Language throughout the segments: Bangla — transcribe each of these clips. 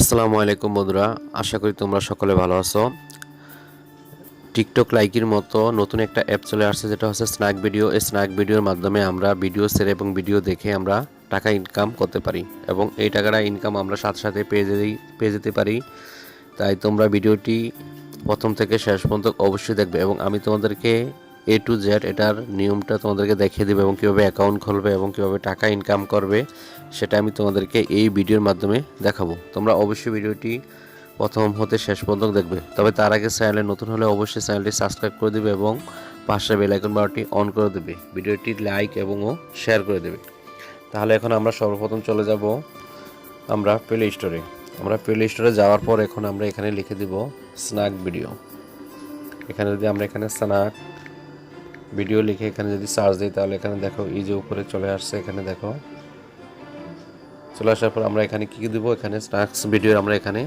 আসসালামু আলাইকুম বন্ধুরা, আশা করি তোমরা সকলে ভালো আছো। টিকটক লাইকের মতো নতুন একটা অ্যাপ চলে আসছে, যেটা হচ্ছে স্ন্যাক ভিডিও। এই স্ন্যাক ভিডিওর মাধ্যমে আমরা ভিডিও ছেড়ে এবং ভিডিও দেখে আমরা টাকা ইনকাম করতে পারি এবং এই টাকাটা ইনকাম আমরা সাথে সাথে পেয়ে যেতে পারি। তাই তোমরা ভিডিওটি প্রথম থেকে শেষ পর্যন্ত অবশ্যই দেখবে এবং আমি তোমাদেরকে A to Z এটার নিয়মটা তোমাদেরকে দেখিয়ে দেবো এবং কীভাবে অ্যাকাউন্ট খুলবে এবং কীভাবে টাকা ইনকাম করবে সেটা আমি তোমাদেরকে এই ভিডিওর মাধ্যমে দেখাবো। তোমরা অবশ্যই ভিডিওটি প্রথম হতে শেষ পর্যন্ত দেখবে। তবে তার আগে চ্যানেলে নতুন হলে অবশ্যই চ্যানেলটি সাবস্ক্রাইব করে দেবে এবং পাশে বেল আইকন বাটনটি অন করে দেবে, ভিডিওটি লাইক এবং শেয়ার করে দেবে। তাহলে এখন আমরা সর্বপ্রথম চলে যাব আমরা প্লে স্টোরে। আমরা প্লে স্টোরে যাওয়ার পর এখন আমরা এখানে লিখে দিব স্ন্যাক ভিডিও। এখানে যদি আমরা এখানে স্ন্যাক ভিডিও লিখে এখানে যদি সার্চ দিই তাহলে এখানে দেখো এই যে উপরে চলে আসছে। এখানে দেখো চলে আসার পর আমরা এখানে কী দিব, এখানে স্ন্যাক্স ভিডিও আমরা এখানে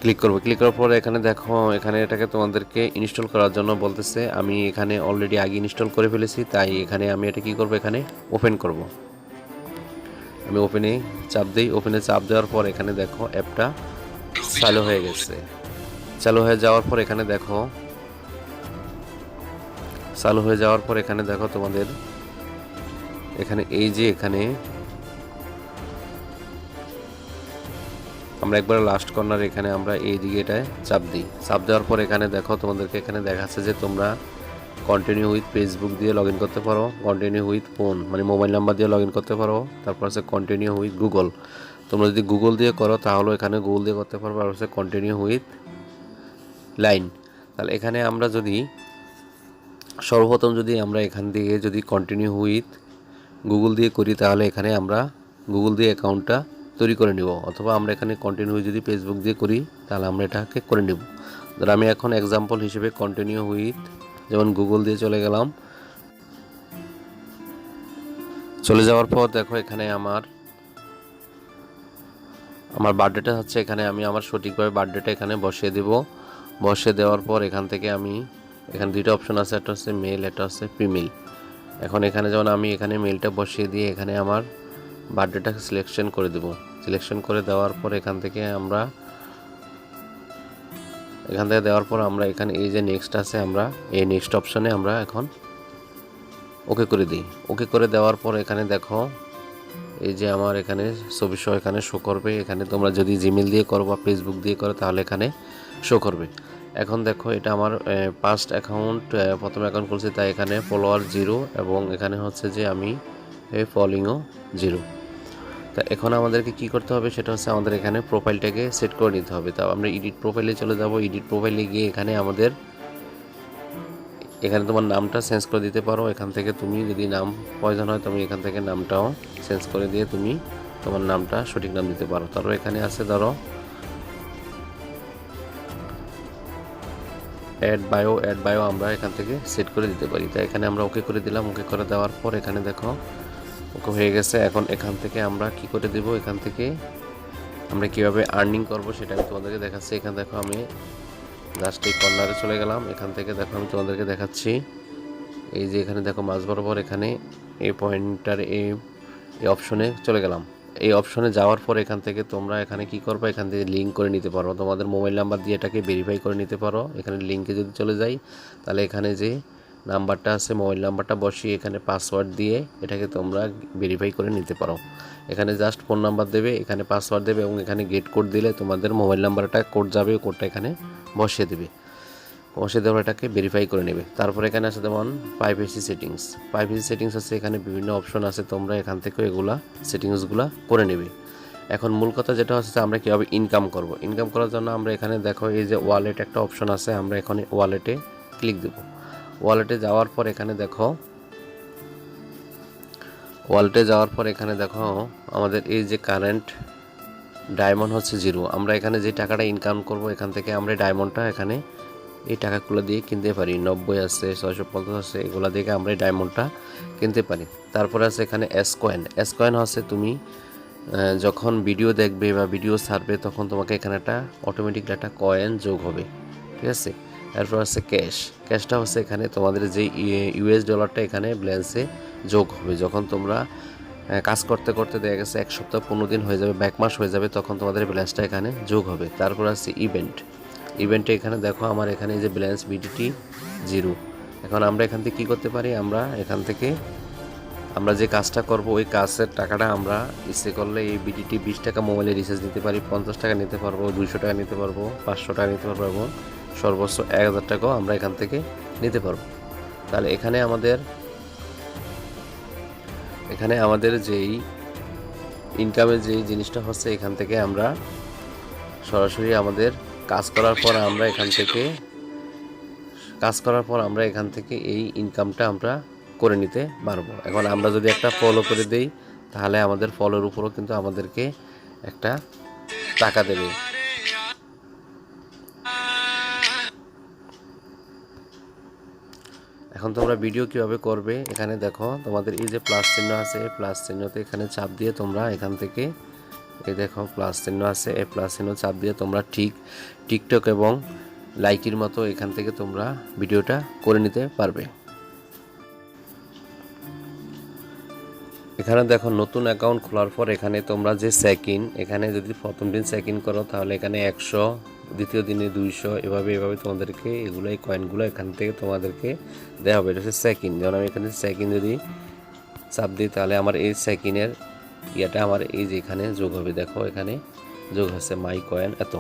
ক্লিক করব। ক্লিক করার পর এখানে দেখো এখানে এটাকে তোমাদেরকে ইনস্টল করার জন্য বলতেছে। আমি এখানে অলরেডি আগে ইনস্টল করে ফেলেছি, তাই এখানে আমি এটা কী করব, এখানে ওপেন করব। আমি ওপেনে চাপ দিই। ওপেনে চাপ দেওয়ার পর এখানে দেখো অ্যাপটা চালু হয়ে গেছে। চালু হয়ে যাওয়ার পর এখানে দেখো তোমাদের এখানে এই যে এখানে আমরা একবার লাস্ট কর্নার এখানে আমরা এই দিকে এটায় চাপ দিই। চাপ দেওয়ার পর এখানে দেখো তোমাদেরকে এখানে দেখাচ্ছে যে তোমরা কন্টিনিউ উইথ ফেসবুক দিয়ে লগ ইন করতে পারো, কন্টিনিউ উইথ ফোন মানে মোবাইল নাম্বার দিয়ে লগ ইন করতে পারো, তারপর আছে কন্টিনিউ উইথ গুগল। তোমরা যদি গুগল দিয়ে করো তাহলে এখানে গুগল দিয়ে করতে পারবো, আর হচ্ছে কন্টিনিউ উইথ লাইন। তাহলে এখানে আমরা যদি সর্বপ্রথম যদি আমরা এখান থেকে যদি কন্টিনিউ উইথ গুগল দিয়ে করি তাহলে এখানে আমরা গুগল দিয়ে অ্যাকাউন্টটা তৈরি করে নিব, অথবা আমরা এখানে কন্টিনিউ যদি ফেসবুক দিয়ে করি তাহলে আমরা এটাকে করে নেব। ধর আমি এখন এক্সাম্পল হিসেবে কন্টিনিউ উইথ যেমন গুগল দিয়ে চলে গেলাম। চলে যাওয়ার পর দেখো এখানে আমার বার্থডেটা হচ্ছে, এখানে আমি আমার সঠিকভাবে বার্থডেটা এখানে বসিয়ে দেব। বসিয়ে দেওয়ার পর এখান থেকে আমি এখানে দুইটা অপশন আছে, একটা হচ্ছে মেল, একটা হচ্ছে ফিমেল। এখন এখানে যেমন আমি এখানে মেলটা বসিয়ে দিয়ে এখানে আমার বার্থডেটা সিলেকশন করে দেব। সিলেকশন করে দেওয়ার পর এখান থেকে দেওয়ার পর আমরা এখানে এই যে নেক্সট আছে, আমরা এই নেক্সট অপশনে আমরা এখন ওকে করে দিই। ওকে করে দেওয়ার পর এখানে দেখো এই যে আমার এখানে ছবি সহ এখানে শো করবে। এখানে তোমরা যদি জিমেল দিয়ে করো বা ফেসবুক দিয়ে করো তাহলে এখানে শো করবে। এখন দেখো এটা আমার পাস্ট অ্যাকাউন্ট, প্রথম অ্যাকাউন্ট খুলছি, তাই এখানে ফলোয়ার 0 এবং এখানে হচ্ছে যে আমি ফলোইংও 0। তা এখন আমাদেরকে কি করতে হবে সেটা হচ্ছে আমাদের এখানে প্রোফাইলটাকে সেট করে নিতে হবে। তাও আমরা এডিট প্রোফাইলে চলে যাব। এডিট প্রোফাইলে গিয়ে এখানে তোমার নামটা চেঞ্জ করে দিতে পারো। এখান থেকে তুমি যদি নাম প্রয়োজন হয় তুমি এখান থেকে নামটাও চেঞ্জ করে দিয়ে তুমি তোমার নামটা সঠিক নাম দিতে পারো। তারপর এখানে আছে ধরো অ্যাড বায়ো আমরা এখান থেকে সেট করে দিতে পারি। তাই এখানে আমরা ওকে করে দিলাম। ওকে করে দেওয়ার পর এখানে দেখো ওকে হয়ে গেছে। এখন এখান থেকে আমরা কি করে দেব, এখান থেকে আমরা কীভাবে আর্নিং করব সেটা আমি তোমাদেরকে দেখাচ্ছি। এখানে দেখো আমি জাস্ট এই কর্নারে চলে গেলাম। এখান থেকে দেখো আমি তোমাদেরকে দেখাচ্ছি। এই যে এখানে দেখো মাঝ বরাবর এখানে এই পয়েন্টার এই অপশনে চলে গেলাম। এই অপশনে যাওয়ার পর এখান থেকে তোমরা এখানে কি করবে, এখান থেকে লিঙ্ক করে নিতে পারো। তোমাদের মোবাইল নাম্বার দিয়ে এটাকে ভেরিফাই করে নিতে পারো। এখানে লিঙ্কে যদি চলে যাই তাহলে এখানে যে নাম্বারটা আছে মোবাইল নাম্বারটা বসিয়ে এখানে পাসওয়ার্ড দিয়ে এটাকে তোমরা ভেরিফাই করে নিতে পারো। এখানে জাস্ট ফোন নাম্বার দেবে, এখানে পাসওয়ার্ড দেবে এবং এখানে গেট কোড দিলে তোমাদের মোবাইল নাম্বারটা কোড যাবে, কোডটা এখানে বসিয়ে দেবে। বসিয়ে দেওয়ার এটাকে ভেরিফাই করে নেবে। তারপর এখানে আছে যেমন প্রাইভেসি সেটিংস আছে। এখানে বিভিন্ন অপশন আছে, তোমরা এখান থেকে এগুলা সেটিংসগুলো করে নেবে। এখন মূল কথা যেটা হচ্ছে আমরা কীভাবে ইনকাম করব। ইনকাম করার জন্য আমরা এখানে দেখো এই যে ওয়ালেট একটা অপশন আছে, আমরা এখানে ওয়ালেটে ক্লিক দেব। ওয়ালেটে যাওয়ার পর এখানে দেখো আমাদের এই যে কারেন্ট ডায়মন্ড হচ্ছে 0। আমরা এখানে যে টাকাটা ইনকাম করব এখান থেকে আমরা ডায়মন্ডটা এখানে এই টাকাগুলো দিয়ে কিনতে পারি। 90 আছে, 650 আছে, এগুলো দিয়ে আমরা এই ডায়মন্ডটা কিনতে পারি। তারপরে আছে এখানে এস কয়েন হচ্ছে তুমি যখন ভিডিও দেখবে বা ভিডিও ছাড়বে তখন তোমাকে এখানে একটা অটোমেটিকলি একটা কয়েন যোগ হবে, ঠিক আছে। এরপর আছে ক্যাশটা হচ্ছে এখানে তোমাদের যে US ডলারটা এখানে ব্যালেন্সে যোগ হবে যখন তোমরা কাজ করতে করতে দেখা গেছে 1 সপ্তাহ 15 দিন হয়ে যাবে, 1 মাস হয়ে যাবে, তখন তোমাদের ব্যালেন্সটা এখানে যোগ হবে। তারপর আছে ইভেন্টে এখানে দেখো আমার এখানে যে ব্যালেন্স বিডিটি 0। এখন আমরা এখান থেকে কী করতে পারি, আমরা এখান থেকে আমরা যে কাজটা করব ওই কাজের টাকাটা আমরা ইচ্ছে করলে এই বিডিটি 20 টাকা মোবাইলে রিচার্জ নিতে পারি, 50 টাকা নিতে পারবো, 200 টাকা নিতে পারবো, 500 টাকা নিতে পারবো এবং সর্বোচ্চ 1000 টাকাও আমরা এখান থেকে নিতে পারবো। তাহলে এখানে আমাদের যেই ইনকামের যেই জিনিসটা হচ্ছে, এখান থেকে আমরা সরাসরি আমাদের কাজ করার পর আমরা এখান থেকে এই ইনকামটা আমরা করে নিতে পারবো। এখন আমরা যদি একটা ফলো করে দেই তাহলে আমাদের ফলোর উপরও কিন্তু আমাদেরকে একটা টাকা দেবে। এখন তোমরা ভিডিও কিভাবে করবে, এখানে দেখো তোমাদের এই যে প্লাস চিহ্ন আছে, এই প্লাস চিহ্নতে এখানে চাপ দিয়ে তোমরা এখান থেকে এই দেখো প্লাস চিহ্ন আছে, এই প্লাস চিহ্ন চাপ দিয়ে তোমরা ঠিক টিকটক এবং লাইকের মতো এখান থেকে তোমরা ভিডিওটা করে নিতে পারবে। এখানে দেখো নতুন অ্যাকাউন্ট খোলার পর এখানে তোমরা যে চেক-ইন, এখানে যদি প্রথম দিন চেক-ইন করো তাহলে এখানে 100, দ্বিতীয় দিনে 200, এভাবে তোমাদেরকে এই কয়েনগুলো এখান থেকে তোমাদেরকে দেওয়া হবে। এটা হচ্ছে চেক-ইন। যেমন আমি এখানে চেক-ইন যদি চাপ দিই তাহলে আমার এই চেক-ইনের ইয়েটা আমার এই যে এখানে যোগ হবে। দেখো এখানে যোগ হচ্ছে মাই কয়েন এত,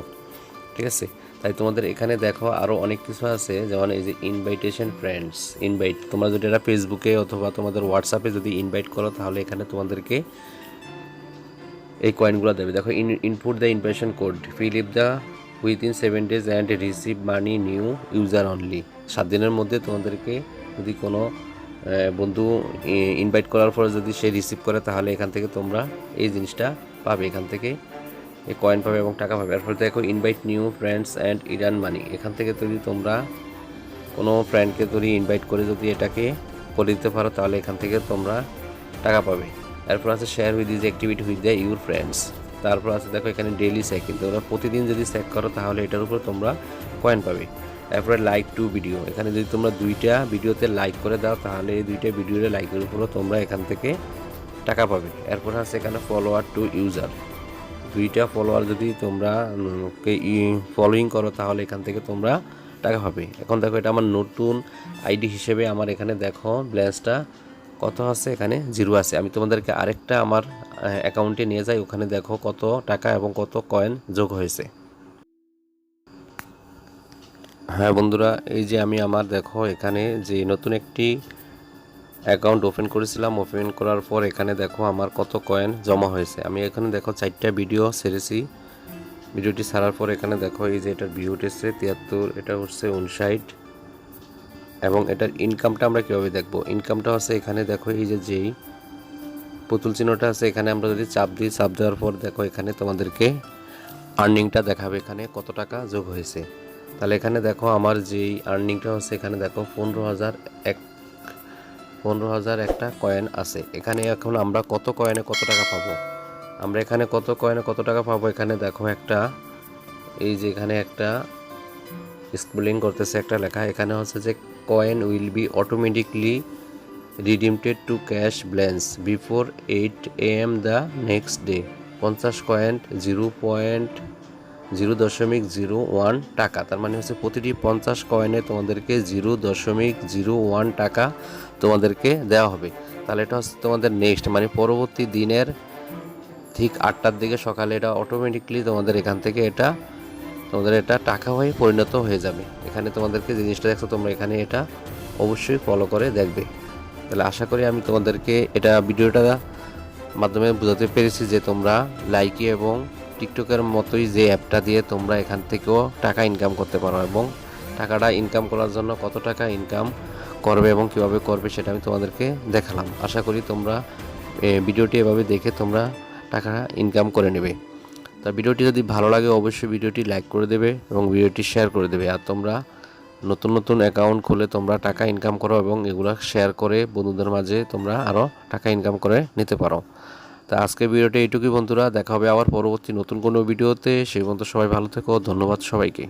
ঠিক আছে। তাই তোমাদের এখানে দেখো আরও অনেক কিছু আছে, যেমন এই যে ইনভাইটেশন ফ্রেন্ডস, ইনভাইট তোমরা যদি এটা ফেসবুকে অথবা তোমাদের হোয়াটসঅ্যাপে যদি ইনভাইট করো তাহলে এখানে তোমাদেরকে এই কয়েনগুলো দেবে। দেখো input the invitation code, fill up the within 7 days and receive money new user only. 7 দিনের মধ্যে তোমাদেরকে যদি কোনো বন্ধু ইনভাইট করার পর যদি সে রিসিভ করে তাহলে এখান থেকে তোমরা এই জিনিসটা পাবে, এখান থেকে এই কয়েন পাবে এবং টাকা পাবে। এরপর দেখো invite new friends and earn money, এখান থেকে যদি তোমরা কোনো ফ্রেন্ডকে যদি ইনভাইট করে যদি এটাকে করে দিতে পারো তাহলে এখান থেকে তোমরা টাকা পাবে। এরপর আছে share with this activity with the your friends. তারপর আছে দেখো এখানে ডেইলি চেক-ইন, তোমরা প্রতিদিন যদি চেক করো তাহলে এটার উপর তোমরা কয়েন পাবে। এরপরে লাইক টু ভিডিও, এখানে যদি তোমরা 2টা ভিডিওতে লাইক করে দাও তাহলে এই 2টা ভিডিওর লাইকের উপরও তোমরা এখান থেকে টাকা পাবে। এরপর আছে এখানে ফলোয়ার টু ইউজার, 2টা ফলোয়ার যদি তোমরা ফলোইং করো তাহলে এখান থেকে তোমরা টাকা পাবে। এখন দেখো এটা আমার নতুন আইডি হিসেবে আমার এখানে দেখো ব্যালেন্সটা কত আছে, এখানে 0 আছে। আমি তোমাদেরকে আরেকটা আমার অ্যাকাউন্টে নিয়ে যাই, ওখানে দেখো কত টাকা এবং কত কয়েন যোগ হয়েছে। হ্যাঁ বন্ধুরা, এই যে আমি আমার দেখো এখানে যে নতুন একটি অ্যাকাউন্ট ওপেন করেছিলাম, ওপেন করার পর এখানে দেখো আমার কত কয়েন জমা হয়েছে। আমি এখানে দেখো 4টা ভিডিও ছেড়েছি, ভিডিওটি ছাড়ার পর এখানে দেখো এই যে এটার ভিউ উঠেছে 73, এটা উঠছে 59 এবং এটার ইনকামটা আমরা কীভাবে দেখব, ইনকামটা হচ্ছে এখানে দেখো এই যে যেই পুতুল চিহ্নটা আছে এখানে আমরা যদি চাপ দিই, চাপ দেওয়ার পর দেখো এখানে তোমাদেরকে আর্নিংটা দেখাবে, এখানে কত টাকা যোগ হয়েছে। তাহলে এখানে দেখো আমার যেই আর্নিংটা হচ্ছে এখানে দেখো 15,000 একটা কয়েন আছে এখানে। এখন আমরা কত কয়েনে কত টাকা পাবো, আমরা এখানে কত কয়েনে কত টাকা পাবো, এখানে দেখো একটা এই যে এখানে একটা স্পেলিং করতেছে একটা লেখা, এখানে হচ্ছে যে coin will be automatically redeemed to cash balance before 8 AM the next day. 50 coin 0.01 টাকা, তার মানে হচ্ছে প্রতিটি 50 কয়েনে তোমাদেরকে 0.01 টাকা তোমাদেরকে দেওয়া হবে। তাহলে এটা হচ্ছে তোমাদের নেক্সট মানে পরবর্তী দিনের ঠিক 8টার দিকে সকালে এটা অটোমেটিকলি তোমাদের এখান থেকে তোমাদের এটা টাকা হয়ে পরিণত হয়ে যাবে। এখানে তোমাদেরকে জিনিসটা দেখছো তোমরা এখানে এটা অবশ্যই ফলো করে দেখবে। তাহলে আশা করি আমি তোমাদেরকে এটা ভিডিওটা মাধ্যমে বোঝাতে পেরেছি যে তোমরা লাইকি এবং টিকটকের মতোই যে অ্যাপটা দিয়ে তোমরা এখান থেকেও টাকা ইনকাম করতে পারো এবং টাকাটা ইনকাম করার জন্য কত টাকা ইনকাম করবে এবং কীভাবে করবে সেটা আমি তোমাদেরকে দেখালাম। আশা করি তোমরা ভিডিওটি এভাবে দেখে তোমরা টাকা ইনকাম করে নেবে। তা ভিডিওটি যদি ভালো লাগে অবশ্যই ভিডিওটি লাইক করে দেবে এবং ভিডিওটি শেয়ার করে দেবে। আর তোমরা নতুন নতুন অ্যাকাউন্ট খুলে তোমরা টাকা ইনকাম করো এবং এগুলো শেয়ার করে বন্ধুদের মাঝে তোমরা আরও টাকা ইনকাম করে নিতে পারো। তা আজকের ভিডিওটা এইটুকুই বন্ধুরা, দেখা হবে আবার পরবর্তী নতুন কোনো ভিডিওতে। সেই পর্যন্ত সবাই ভালো থেকো, ধন্যবাদ সবাইকে।